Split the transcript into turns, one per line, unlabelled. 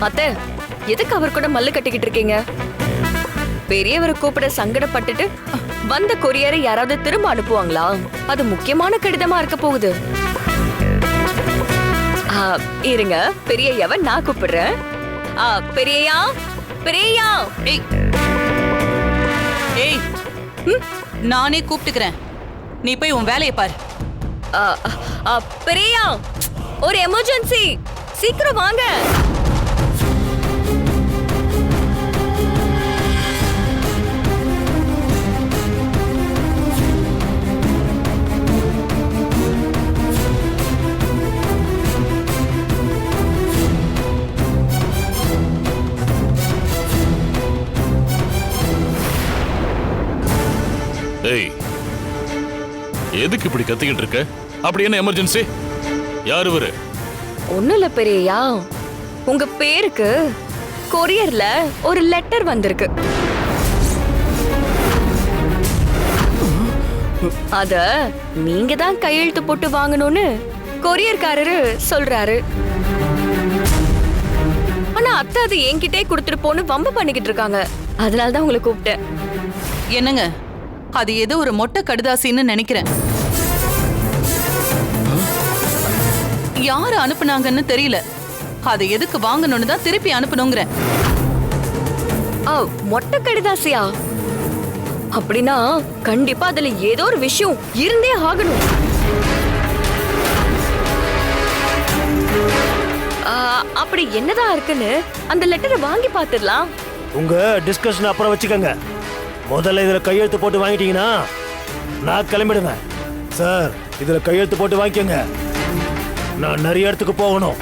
அத்தை, எதுக்கு அவர் கூட மல்லு கட்டிக்கிட்டு இருக்கீங்க? பெரியவரை கூப்பிட சங்கடப்பட்டுட்டு வந்த கொரியரை யாராவது திரும்ப அனுப்புவாங்களா? அது முக்கியமான கடிதமா இருக்க போகுது. இருங்க, பெரியய்யாவை நான் கூப்பிடுறேன். பெரியய்யா, பெரியய்யா.
ஏய் ஏய், நானே கூப்பிட்டுக்கிறேன். நீ போய் உன் வேலையை பாரு.
பெரியய்யா, ஒரு எமர்ஜென்சி, சீக்கிரம் வாங்க.
ஏய், எதுக்கு இப்படி கத்திக்கிட்டு இருக்க? அப்படி என்ன எமர்ஜென்சி? யாரு வரு?
ஒண்ணும் இல்ல பெரியய்யா, உங்க பேருக்கு கொரியர்ல ஒரு லெட்டர் வந்திருக்கு. அத நீங்க தான் கையெழுத்து போட்டு வாங்கணும்னு கொரியர்காரரு சொல்றாரு. ஆனா அத்தை அது என்கிட்டே கொடுத்துட்டு போன்னு வம்பு பண்ணிக்கிட்டு இருக்காங்க. அதனாலதான் உங்களை கூப்பிட்டேன்.
என்னங்க, அது ஏதோ ஒரு மொட்டை கடுதாசின்னு நினைக்கிறேன். யாரு அனுப்புனாங்கன்னு தெரியல. அதை எதுக்கு வாங்கணும்னு தான் திருப்பி அனுப்பணுங்கிறேன்.
மொட்டை கடிதாசியா? அப்படின்னா கண்டிப்பா அதுல ஏதோ ஒரு விஷயம் இருந்தே ஆகணும். அப்படி என்னதான் இருக்குன்னு அந்த லெட்டரை வாங்கி பாத்துடலாம்.
உங்க டிஸ்கஷன் அப்புறம் வச்சுக்கோங்க. முதல்ல இதுல கையெழுத்து போட்டு வாங்கிட்டீங்கன்னா நான் கிளம்பிடுவேன். சார், இதுல கையெழுத்து போட்டு வாங்கிக்கோங்க. நான் நிறைய இடத்துக்கு போகணும்.